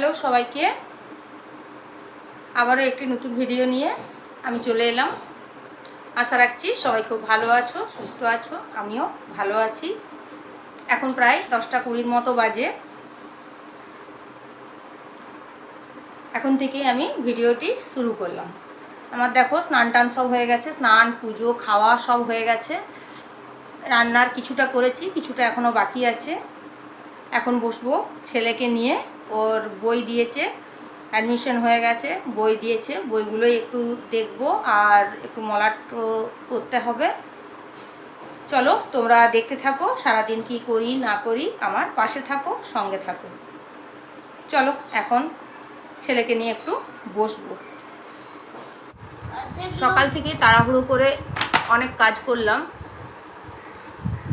Hello সবাইকে, আবারও একটি নতুন ভিডিও নিয়ে আমি চলে এলাম। আশা রাখছি সবাই খুব ভালো আছো, সুস্থ আছো, আমিও ভালো আছি। এখন প্রায় 10টা 20 মতো বাজে। এখন থেকেই আমি ভিডিওটি শুরু করলাম। আমার দেখো স্নান টান সব হয়ে গেছে, স্নান পুজো খাওয়া সব হয়ে গেছে। রান্নার কিছুটা করেছি, কিছুটা এখনও বাকি আছে। এখন বসবো ছেলেকে নিয়ে, ওর বই দিয়েছে, অ্যাডমিশন হয়ে গেছে, বই দিয়েছে, বইগুলোই একটু দেখবো আর একটু মলাট করতে হবে। চলো তোমরা দেখতে থাকো, সারাদিন কি করি না করি, আমার পাশে থাকো, সঙ্গে থাকো। চলো এখন ছেলেকে নিয়ে একটু বসবো। সকাল থেকে তাড়াহুড়ো করে অনেক কাজ করলাম,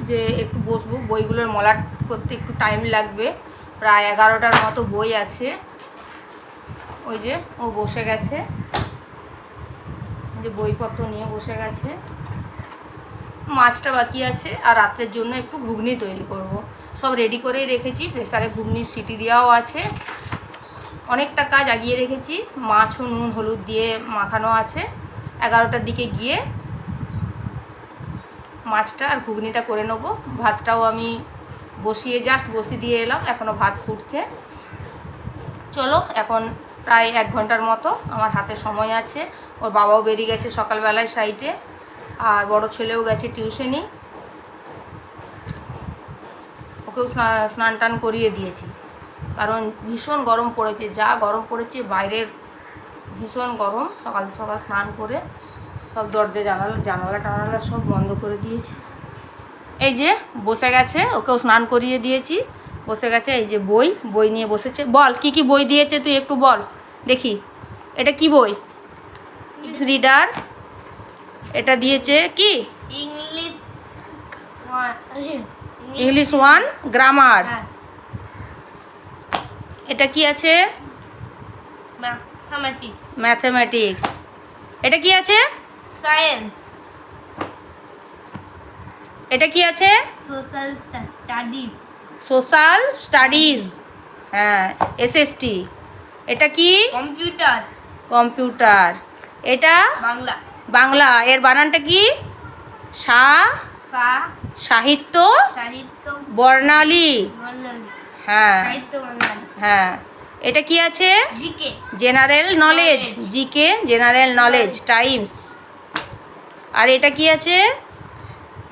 যে একটু বসবো, বইগুলোর মলাট করতে একটু টাইম লাগবে। প্রায় 11টার মতো বই আছে। ওই যে ও বসে গেছে, যে বইপত্র নিয়ে বসে গেছে। মাছটা বাকি আছে, আর রাত্রের জন্য একটু ঘুগনি তৈরি করব। সব রেডি করেই রেখেছি, প্রেসারে ঘুগনির সিটি দেওয়াও আছে। অনেকটা কাজ আগিয়ে রেখেছি, মাছও নুন হলুদ দিয়ে মাখানো আছে। 11টার দিকে গিয়ে মাছটা আর ঘুগনিটা করে নেব। ভাতটাও আমি জাস্ট বসিয়ে দিয়ে এলাম, এখনও ভাত ফুটছে। চলো এখন প্রায় 1 ঘন্টার মতো আমার হাতে সময় আছে। ওর বাবাও বেরিয়ে গেছে সকালবেলায় সাইডে, আর বড় ছেলেও গেছে টিউশনি। ওকেও স্নান টান করিয়ে দিয়েছি, কারণ ভীষণ গরম পড়েছে, যা গরম পড়েছে বাইরের, ভীষণ গরম। সকাল সকাল স্নান করে সব দরজা জানালা টানালা সব বন্ধ করে দিয়েছি। এই যে বসে গেছে, ওকেও স্নান করিয়ে দিয়েছি, বসে গেছে। এই যে বই নিয়ে বসেছে। বল কি কি বই দিয়েছে তুই একটু বল দেখি। এটা কি বই? English reader. এটা দিয়েছে কি? English 1 grammar. এটা কি আছে? ম্যাথমেটিক্স। এটা কি আছে? সায়েন্স। এটা কি আছে? Social studies. হ্যাঁ, SST। এটা কি? কম্পিউটার। এটা বাংলা। এর বানানটা কি? সাহিত্য বর্ণালী। হ্যাঁ হ্যাঁ। এটা কি আছে? General knowledge. GK general knowledge times. আর এটা কি আছে?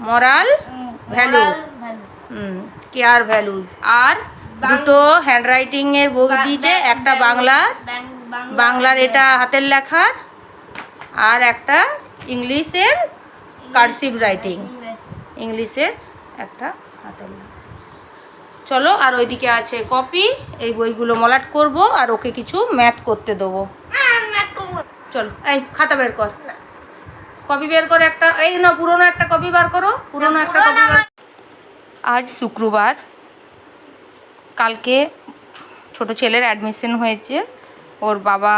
Moral value. Care values. আর দুটো হ্যান্ডরাইটিংয়ের বই দিয়েছে, একটা বাংলার এটা হাতের লেখার, আর একটা ইংলিশের কার্সিভ রাইটিং, ইংলিশের একটা হাতের লেখা। চলো, আর ওইদিকে আছে কপি। এই বইগুলো মলাট করব, আর ওকে কিছু ম্যাথ করতে দেবো। চলো, এই খাতা বের কর, কপি বের করে একটা, এই না পুরোনো একটা কপি বার করো, পুরোনো একটা কপি বার। আজ শুক্রবার, কালকে ছোট ছেলের অ্যাডমিশন হয়েছে। ওর বাবা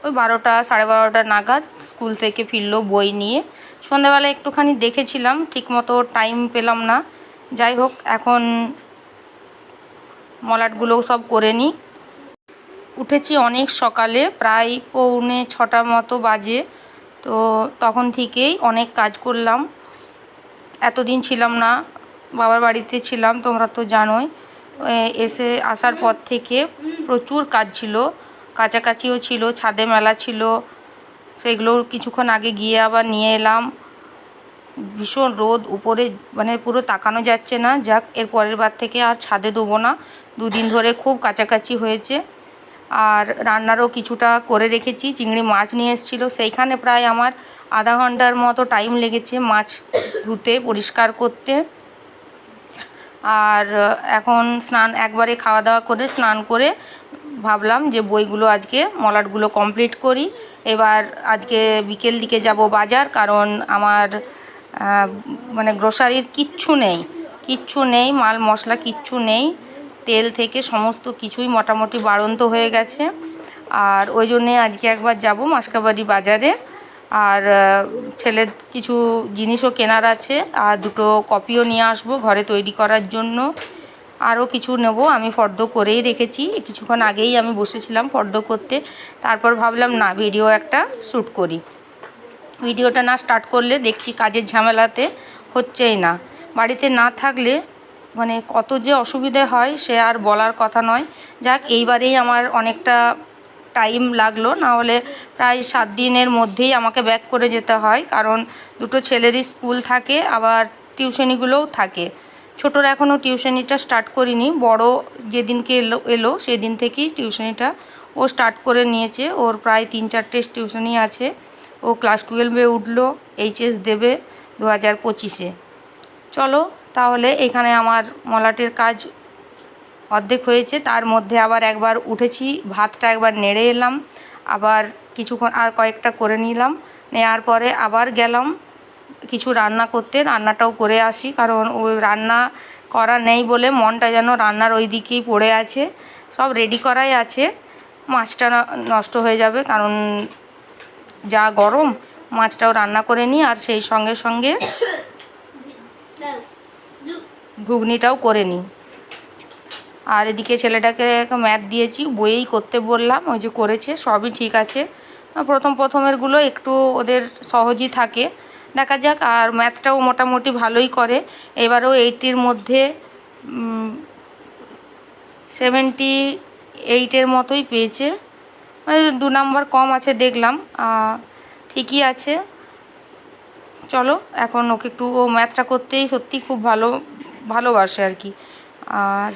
ওই 12টা 12:30 নাগাদ স্কুল থেকে ফিরলো বই নিয়ে। সন্ধ্যাবেলা একটুখানি দেখেছিলাম, ঠিকমতো টাইম পেলাম না। যাই হোক, এখন মলাটগুলোও সব করে নিই। উঠেছি অনেক সকালে, প্রায় 5:45 মতো বাজে। তো তখন থেকেই অনেক কাজ করলাম। এতদিন ছিলাম না, বাবার বাড়িতে ছিলাম, তোমরা তো জানোই। এসে আসার পর থেকে প্রচুর কাজ ছিল, কাছাকাছিও ছিল, ছাদে মেলা ছিল, সেগুলো কিছুক্ষণ আগে গিয়ে আবার নিয়ে এলাম। ভীষণ রোদ, উপরে মানে পুরো তাকানো যাচ্ছে না। যাক, এর পরের বার থেকে আর ছাদে দেবো না। 2 দিন ধরে খুব কাছাকাছি হয়েছে। আর রান্নারও কিছুটা করে রেখেছি। চিংড়ি মাছ নিয়ে এসেছিলো, সেইখানে প্রায় আমার আধা ঘন্টার মতো টাইম লেগেছে মাছ ধুতে, পরিষ্কার করতে। আর এখন একবারে খাওয়া দাওয়া করে স্নান করে ভাবলাম যে বইগুলো আজকে মলাটগুলো কমপ্লিট করি। এবার আজকে বিকেল দিকে যাব বাজার, কারণ আমার মানে গ্রোসারির কিচ্ছু নেই, মাল মশলা কিচ্ছু নেই। তেল থেকে সমস্ত কিছুই মোটামুটি বাড়ন্ত হয়ে গেছে। আর ওই জন্যে আজকে একবার যাব মাসকাবাড়ি বাজারে। আর ছেলের কিছু জিনিসও কেনার আছে, আর দুটো কপিও নিয়ে আসবো ঘরে তৈরি করার জন্য। আরও কিছু নেব, আমি ফর্দ করেই রেখেছি, কিছুক্ষণ আগেই আমি বসেছিলাম ফর্দ করতে। তারপর ভাবলাম না ভিডিও একটা শ্যুট করি। ভিডিওটা না স্টার্ট করলে দেখছি কাজের ঝামেলাতে হচ্ছেই না। বাড়িতে না থাকলে মানে কত যে অসুবিধে হয় সে আর বলার কথা নয়। যাক, এইবারেই আমার অনেকটা টাইম লাগলো, না হলে প্রায় 7 দিনের মধ্যেই আমাকে ব্যাক করে যেতে হয়, কারণ দুটো ছেলেরই স্কুল থাকে, আবার টিউশনিগুলোও থাকে। ছোটোর এখনও টিউশনিটা স্টার্ট করিনি, বড় যেদিনকে এলো সেদিন থেকেই টিউশনিটা ও স্টার্ট করে নিয়েছে। ওর প্রায় 3-4টে টিউশনি আছে। ও ক্লাস 12-এ উঠলো, এইচএস দেবে 2025-এ। চলো তাহলে, এখানে আমার মলাটের কাজ অর্ধেক হয়েছে, তার মধ্যে আবার একবার উঠেছি, ভাতটা একবার নেড়ে এলাম, আবার কিছুক্ষণ আর কয়েকটা করে নিলাম, নেওয়ার পরে আবার গেলাম কিছু রান্না করতে, রান্নাটাও করে আসি, কারণ ওই রান্না করা নেই বলে মনটা যেন রান্নার ওই দিকেই পড়ে আছে। সব রেডি করাই আছে, মাছটা নষ্ট হয়ে যাবে, কারণ যা গরম, মাছটাও রান্না করে নিই, আর সেই সঙ্গে সঙ্গে ঘুগনিটাও করে নিই। আর এদিকে ছেলেটাকে ম্যাথ দিয়েছি, বইয়েই করতে বললাম, ওই যে করেছে, সবই ঠিক আছে। প্রথমেরগুলো একটু ওদের সহজই থাকে, দেখা যাক। আর ম্যাথটাও মোটামুটি ভালোই করে, এবারেও 80-র মধ্যে 78-এর মতোই পেয়েছে, মানে 2 নম্বর কম আছে দেখলাম, ঠিকই আছে। চলো এখন ওকে একটু, ও ম্যাথটা করতেই সত্যি খুব ভালোবাসে আর কি, আর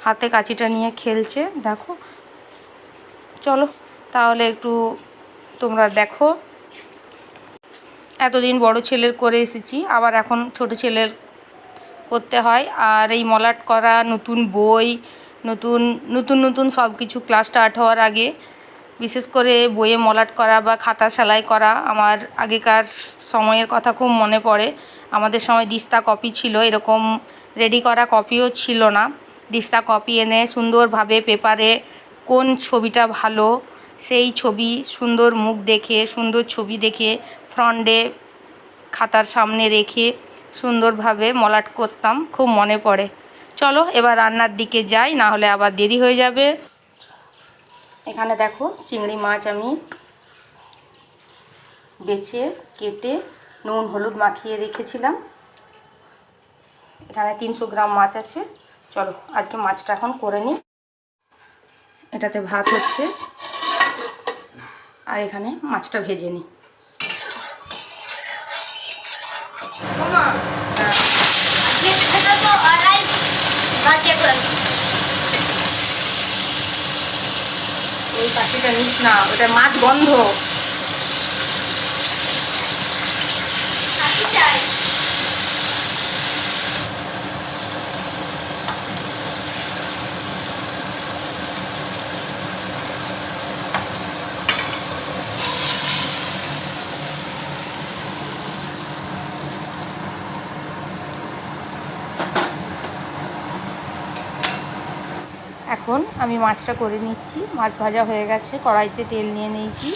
হাতে কাঁচিটা নিয়ে খেলছে দেখো। চলো তাহলে একটু তোমরা দেখো। এতদিন বড় ছেলের করে এসেছি, আবার এখন ছোট ছেলের করতে হয়। আর এই মলাট করা, নতুন বই, নতুন সব কিছু ক্লাস স্টার্ট হওয়ার আগে, বিশেষ করে বইয়ে মলাট করা বা খাতা সেলাই করা, আমার আগেকার সময়ের কথা খুব মনে পড়ে। আমাদের সময় দিস্তা কপি ছিল, এরকম রেডি করা কপিও ছিল না। দিস্তা কপি এনে সুন্দরভাবে পেপারে কোন ছবিটা ভালো, সেই ছবি সুন্দর মুখ দেখে, সুন্দর ছবি দেখে ফ্রন্টে খাতার সামনে রেখে সুন্দরভাবে মলাট করতাম, খুব মনে পড়ে। চলো এবার রান্নার দিকে যাই, না হলে আবার দেরি হয়ে যাবে। এখানে দেখো চিংড়ি মাছ আমি বেছে কেটে নুন হলুদ মাখিয়ে রেখেছিলাম। এখানে 300 গ্রাম মাছ আছে। চলো আজকে মাছটা এখন করে নিই। এটাতে ভাত হচ্ছে, আর এখানে মাছটা ভেজে নিই। ওই পাখিটা নিস না, ওটা মাছ গন্ধ। এখন আমি মাছটা করে নিচ্ছি। মাছ ভাজা হয়ে গেছে, কড়াইতে তেল নিয়ে নিয়েছি,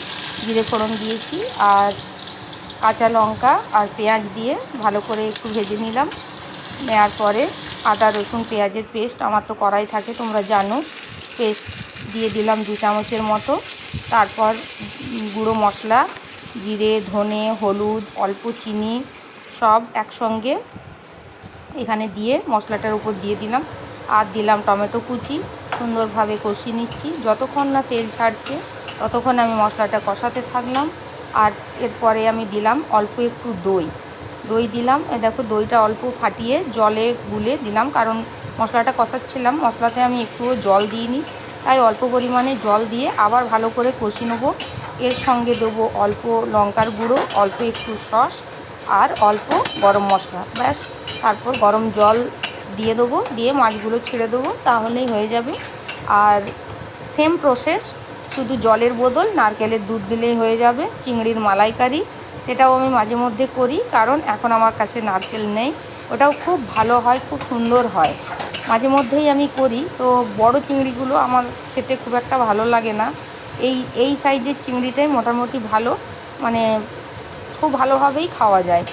জিরে ফোড়ন দিয়েছি, আর কাঁচা লঙ্কা আর পেঁয়াজ দিয়ে ভালো করে একটু ভেজে নিলাম। নেওয়ার পরে আদা রসুন পেঁয়াজের পেস্ট, আমার তো কড়াই থাকে তোমরা জানো, পেস্ট দিয়ে দিলাম 2 চামচের মতো। তারপর গুঁড়ো মশলা, জিরে ধনে হলুদ অল্প চিনি সব একসঙ্গে এখানে দিয়ে মশলাটার উপর দিয়ে দিলাম, আর দিলাম টমেটো কুচি। সুন্দরভাবে কষিয়ে নিচ্ছি, যতক্ষণ না তেল ছাড়ছে ততক্ষণ আমি মশলাটা কষাতে থাকলাম। আর এরপরে আমি দিলাম অল্প একটু দই দিলাম। দেখো দইটা অল্প ফাটিয়ে জলে গুলে দিলাম, কারণ মশলাটা কষাচ্ছিলাম, মশলাতে আমি একটুও জল দিইনি, তাই অল্প পরিমাণে জল দিয়ে আবার ভালো করে কষিয়ে নেবো। এর সঙ্গে দেবো অল্প লঙ্কার গুঁড়ো, অল্প একটু সস, আর অল্প গরম মশলা, ব্যাস। তারপর গরম জল দিয়ে দেবো, দিয়ে মাছগুলো ছেড়ে দেবো, তাহলেই হয়ে যাবে। আর সেম প্রসেস, শুধু জলের বদল নারকেলের দুধ দিলেই হয়ে যাবে চিংড়ির মালাইকারি। সেটাও আমি মাঝে মধ্যে করি, কারণ এখন আমার কাছে নারকেল নেই। ওটাও খুব ভালো হয়, খুব সুন্দর হয়, মাঝে মধ্যেই আমি করি। তো বড় চিংড়িগুলো আমার খেতে খুব একটা ভালো লাগে না, এই সাইজের চিংড়িটাই মোটামুটি ভালো, মানে খুব ভালোভাবেই খাওয়া যায়।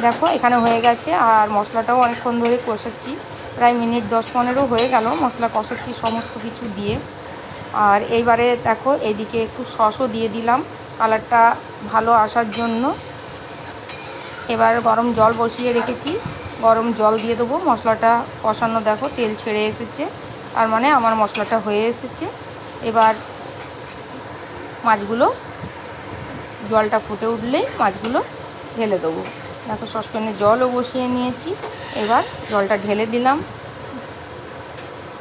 দেখো এখানে হয়ে গেছে, আর মশলাটাও অনেকক্ষণ ধরে কষাচ্ছি, প্রায় মিনিট 10-15 হয়ে গেল মশলা কষাচ্ছি সমস্ত কিছু দিয়ে। আর এইবারে দেখো এদিকে একটু সসও দিয়ে দিলাম কালারটা ভালো আসার জন্য। এবার গরম জল বসিয়ে রেখেছি, গরম জল দিয়ে দেবো। মশলাটা কষানো দেখো তেল ছেড়ে এসেছে, তার মানে আমার মশলাটা হয়ে এসেছে। এবার মাছগুলো জলটা ফুটে উঠলেই মাছগুলো ঢেলে দেবো। দেখো সসপ্যানে জলও বসিয়ে নিয়েছি, এবার জলটা ঢেলে দিলাম।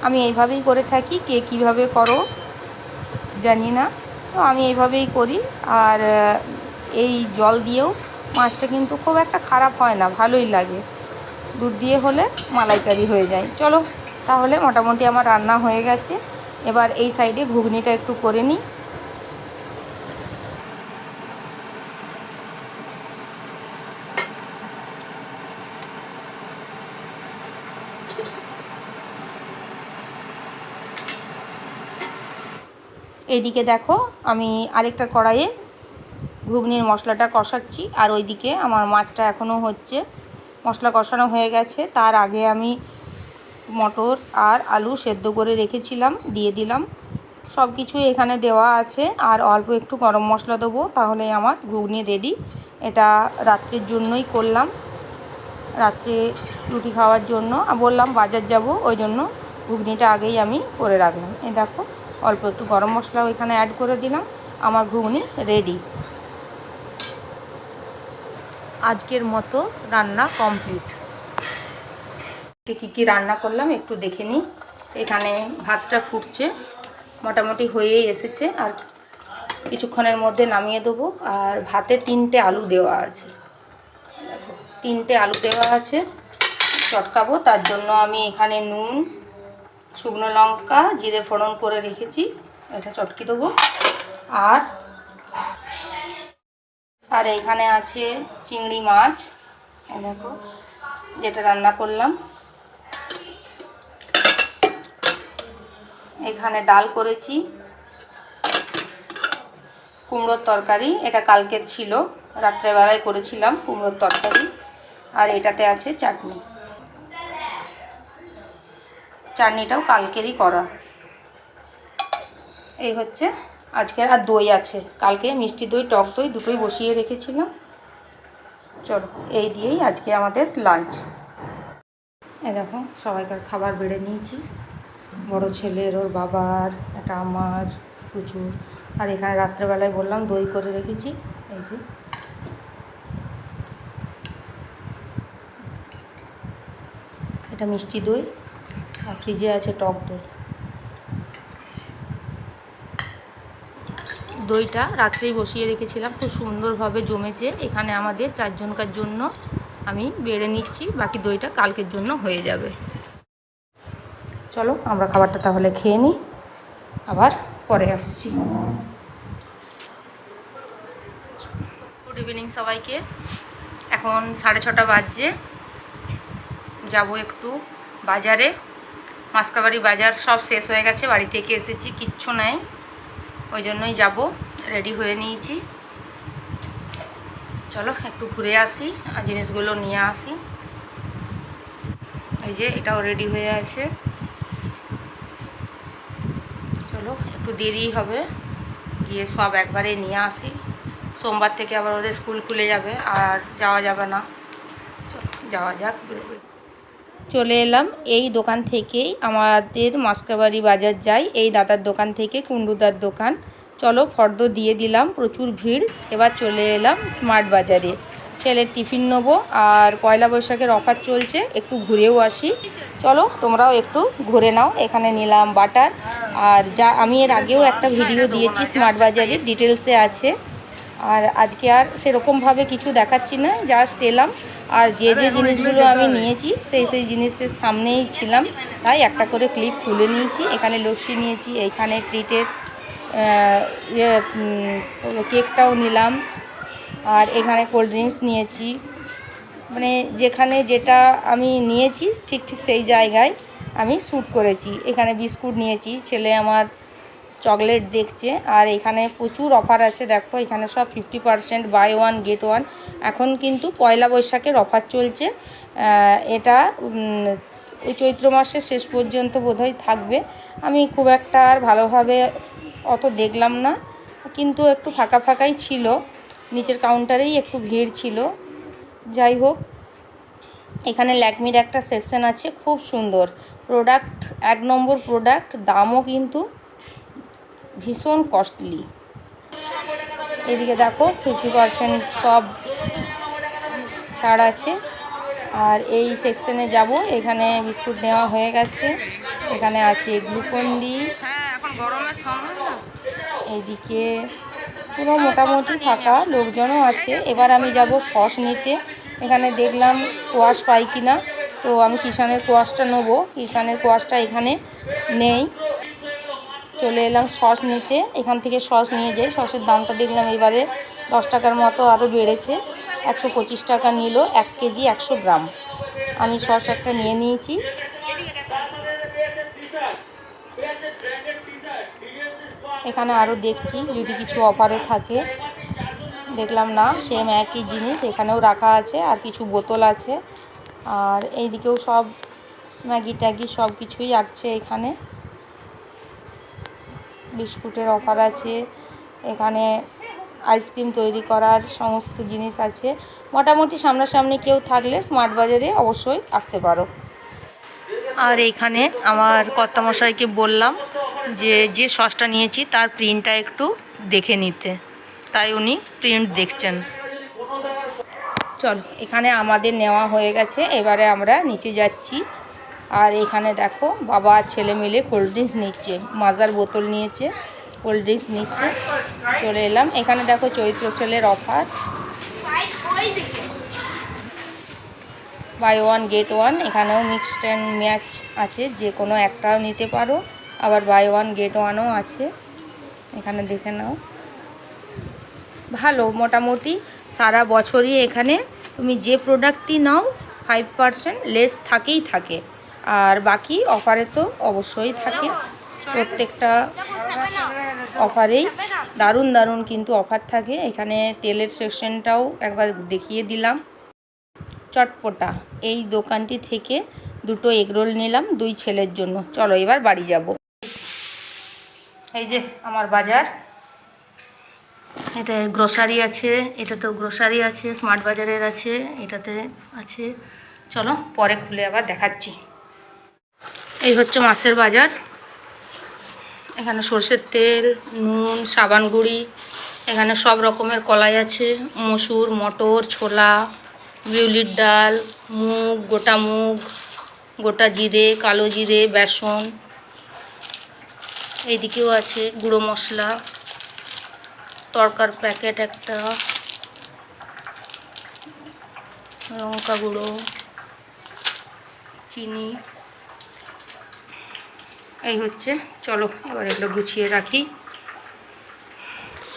আমি এইভাবেই করে থাকি, কে কীভাবে করো জানি না, তো আমি এইভাবেই করি। আর এই জল দিয়েও মাছটা কিন্তু খুব একটা খারাপ হয় না, ভালোই লাগে। দুধ দিয়ে হলে মালাইকারি হয়ে যায়। চলো তাহলে মোটামুটি আমার রান্না হয়ে গেছে। এবার এই সাইডে ঘুগনিটা একটু করে নিই। এইদিকে দেখো আমি আরেকটা কড়াইয়ে ঘুগনির মশলাটা কষাচ্ছি, আর ওইদিকে আমার মাছটা এখনও হচ্ছে। মশলা কষানো হয়ে গেছে, তার আগে আমি মটর আর আলু সেদ্ধ করে রেখেছিলাম, দিয়ে দিলাম। সব কিছুই এখানে দেওয়া আছে, আর অল্প একটু গরম মশলা দেবো, তাহলে আমার ঘুগনি রেডি। এটা রাত্রের জন্যই করলাম, রাত্রে রুটি খাওয়ার জন্য। বললাম বাজার যাব, ওই জন্য ঘুগনিটা আগেই আমি করে রাখলাম। এই দেখো অল্প একটু গরম মশলাও এখানে অ্যাড করে দিলাম, আমার ঘুগনি রেডি। আজকের মতো রান্না কমপ্লিট। কী কী রান্না করলাম একটু দেখে নিই। এখানে ভাতটা ফুটছে, মোটামুটি হয়েই এসেছে, আর কিছুক্ষণের মধ্যে নামিয়ে দেবো। আর ভাতে 3টে আলু দেওয়া আছে, দেখো 3টে আলু দেওয়া আছে। চটকাবো, তার জন্য আমি এখানে নুন, শুকনো লঙ্কা, জিরে ফোড়ন করে রেখেছি, এটা চটকে দেবো। আর এইখানে আছে চিংড়ি মাছ, দেখো যেটা রান্না করলাম। এখানে ডাল করেছি, কুমড়োর তরকারি, এটা কালকের ছিল, রাত্রেবেলায় করেছিলাম কুমড়োর তরকারি। আর এটাতে আছে চাটনি, চাটনিটাও কালকেরই করা। এই হচ্ছে আজকের। আর দই আছে, কালকে মিষ্টি দই টক দই দুটোই বসিয়ে রেখেছিলাম। চলো এই দিয়েই আজকে আমাদের লাঞ্চ। এই দেখো সবাইকার খাবার বেড়ে নিয়েছি, বড় ছেলের, ওর বাবার, এটা আমার, প্রচুর। আর এখানে রাত্রেবেলায় বললাম দই করে রেখেছি, এই যে এটা মিষ্টি দই, আর ফ্রিজে আছে টক দই। দইটা রাত্রেই বসিয়ে রেখেছিলাম, খুব সুন্দরভাবে জমেছে। এখানে আমাদের 4 জনকার জন্য আমি বেড়ে নিচ্ছি, বাকি দইটা কালকের জন্য হয়ে যাবে। চলো আমরা খাবারটা তাহলে খেয়ে নিই, আবার পরে আসছি। গুড ইভিনিং সবাইকে। এখন 6:30 বাজছে, যাব একটু বাজারে। মাসকাবাড়ি বাজার সব শেষ হয়ে গেছে, বাড়ি থেকে এসেছি, কিচ্ছু নাই, ওই জন্যই যাব। রেডি হয়ে নিয়েছি, চলো একটু ঘুরে আসি আর জিনিসগুলো নিয়ে আসি। এই যে এটাও রেডি হয়ে আছে, চলো একটু দেরি হবে, গিয়ে সব একবারে নিয়ে আসি। সোমবার থেকে আবার ওদের স্কুল খুলে যাবে, আর যাওয়া যাবে না। চলো যাওয়া যাক। চলে এলাম এই দোকান থেকেই, আমাদের মাসকাবাড়ি বাজার যাই এই দাদার দোকান থেকে, কুণ্ডুদার দোকান। চলো ফর্দ দিয়ে দিলাম, প্রচুর ভিড়। এবার চলে এলাম স্মার্ট বাজারে, ছেলের টিফিন নেবো, আর পয়লা বৈশাখের অফার চলছে, একটু ঘুরেও আসি। চলো তোমরাও একটু ঘুরে নাও। এখানে নিলাম বাটার, আর যা আমি এর আগেও একটা ভিডিও দিয়েছি স্মার্ট বাজারের, ডিটেলসে আছে। আর আজকে আর সেরকমভাবে কিছু দেখাচ্ছি না, জাস্ট এলাম। আর যে যে জিনিসগুলো আমি নিয়েছি সেই সেই জিনিসের সামনেই ছিলাম, তাই একটা করে ক্লিপ তুলে নিয়েছি। এখানে লস্যি নিয়েছি, এইখানে ট্রিটের কেকটাও নিলাম, আর এখানে কোল্ড ড্রিঙ্কস নিয়েছি। মানে যেখানে যেটা আমি নিয়েছি ঠিক ঠিক সেই জায়গায় আমি শ্যুট করেছি। এখানে বিস্কুট নিয়েছি, ছেলে আমার চকলেট দেখছে। আর এখানে প্রচুর অফার আছে, দেখো এখানে সব 50% বাই 1 গেট 1। এখন কিন্তু পয়লা বৈশাখের অফার চলছে, এটা ওই চৈত্র মাসের শেষ পর্যন্ত বোধহয় থাকবে। আমি খুব একটা আর ভালোভাবে অত দেখলাম না, কিন্তু একটু ফাঁকা ফাঁকাই ছিল, নিচের কাউন্টারেই একটু ভিড় ছিল। যাই হোক, এখানে ল্যাকমির একটা সেকশন আছে, খুব সুন্দর প্রোডাক্ট, 1 নম্বর প্রোডাক্ট, দামও কিন্তু ভীষণ কস্টলি। এদিকে দেখো 50% সব ছাড় আছে। আর এই সেকশনে যাব, এখানে বিস্কুট নেওয়া হয়ে গেছে, এখানে আছে গ্লুকন্ডি। হ্যাঁ, এখন গরমের সময় না, এইদিকে পুরো মোটামুটি ফাঁকা, লোকজনও আছে। এবার আমি যাব সস নিতে। এখানে দেখলাম কোয়াশ পাই কিনা, তো আমি কিষানের কোয়াশটা নেবো। কিষানের কোয়াশটা এখানে নেই, চলে এলাম সস নিতে। এখান থেকে সস নিয়ে যাই। সসের দামটা দেখলাম এবারে 10 টাকার মতো আরও বেড়েছে, 125 টাকা নিল 1 কেজি 100 গ্রাম। আমি সস একটা নিয়ে নিয়েছি। এখানে আরও দেখছি যদি কিছু অফারে থাকে, দেখলাম না, সেম একই জিনিস এখানেও রাখা আছে, আর কিছু বোতল আছে। আর এইদিকেও সব ম্যাগি ট্যাগি সব কিছুই আছে। এখানে বিস্কুটের অফার আছে, এখানে আইসক্রিম তৈরি করার সমস্ত জিনিস আছে। মোটামুটি সামনাসামনি কেউ থাকলে স্মার্ট বাজারে অবশ্যই আসতে পারো। আর এইখানে আমার কর্তামশাইকে বললাম যে সসটা নিয়েছি তার প্রিন্টটা একটু দেখে নিতে, তাই উনি প্রিন্ট দেখছেন। চলো, এখানে আমাদের নেওয়া হয়ে গেছে, এবারে আমরা নিচে যাচ্ছি। আর এখানে দেখো বাবা আর ছেলে মিলে কোল্ড ড্রিঙ্কস নিচ্ছে, মাজার বোতল নিয়েছে, কোল্ড ড্রিঙ্কস নিচ্ছে। চলে এলাম, এখানে দেখো চৈত্র সেলের অফার, বাই 1 গেট 1। এখানেও মিক্সড অ্যান্ড ম্যাচ আছে, যে কোনো একটাও নিতে পারো, আবার বাই 1 গেট 1ও আছে। এখানে দেখে নাও, ভালো মোটামুটি সারা বছরই এখানে তুমি যে প্রোডাক্টটি নাও 5% লেস থাকেই থাকে, আর বাকি অফারে তো অবশ্যই থাকে। প্রত্যেকটা অফারেই দারুণ দারুণ কিন্তু অফার থাকে। এখানে তেলের সেকশনটাও একবার দেখিয়ে দিলাম। চটপটা এই দোকানটি থেকে 2টো এগরোল নিলাম 2 ছেলের জন্য। চলো এবার বাড়ি যাব। এই যে আমার বাজার, এটা গ্রোসারি আছে, এটাতেও গ্রোসারি আছে, স্মার্ট বাজারের আছে, এটাতে আছে। চলো পরে খুলে আবার দেখাচ্ছি। এই হচ্ছে মাছের বাজার। এখানে সরষের তেল, নুন, সাবান গুঁড়ি, এখানে সব রকমের কলাই আছে, মসুর, মটর, ছোলা, বিউলির ডাল, মুগ, গোটা মুগ, গোটা জিরে, কালো জিরে, বেসন। এইদিকেও আছে গুঁড়ো মশলা, তরকার প্যাকেট একটা, লঙ্কা গুঁড়ো, চিনি। এই হচ্ছে, চলো এবার এগুলো গুছিয়ে রাখি।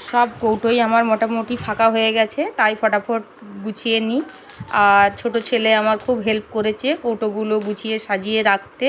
সব কৌটোই আমার মোটামুটি ফাঁকা হয়ে গেছে, তাই ফটাফট গুছিয়ে নিই। আর ছোট ছেলে আমার খুব হেল্প করেছে কৌটোগুলো গুছিয়ে সাজিয়ে রাখতে।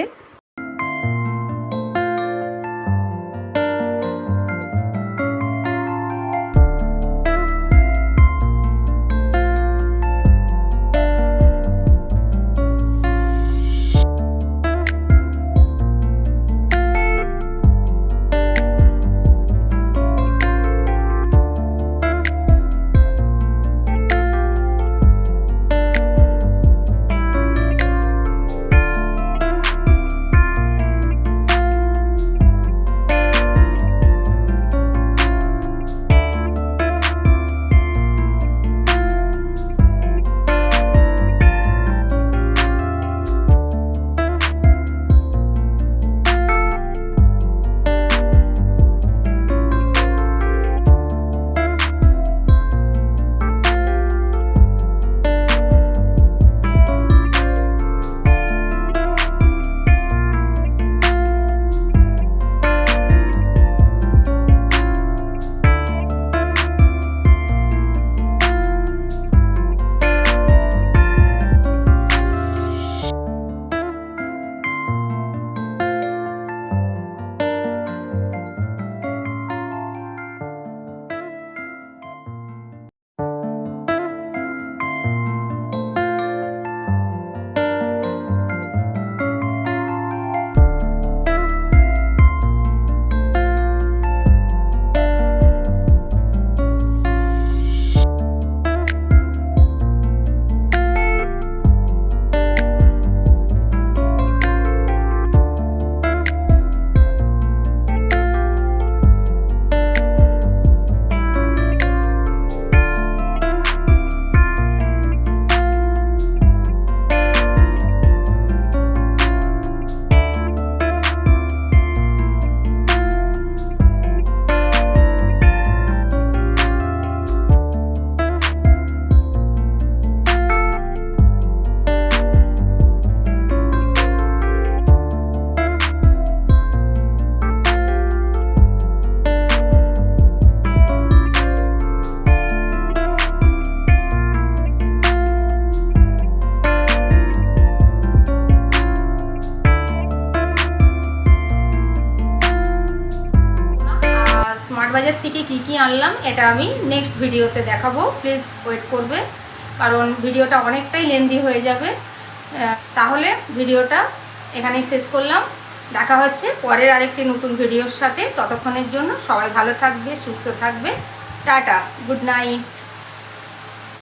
স্মার্ট বাজার থেকে কি আনলাম এটা আমি নেক্সট ভিডিওতে দেখাবো, প্লিজ ওয়েট করবে, কারণ ভিডিওটা অনেকটাই লেন্দি হয়ে যাবে। তাহলে ভিডিওটা এখানেই শেষ করলাম। দেখা হচ্ছে পরের আরেকটি নতুন ভিডিওর সাথে। ততক্ষণের জন্য সবাই ভালো থাকবে, সুস্থ থাকবে। Tata, good night.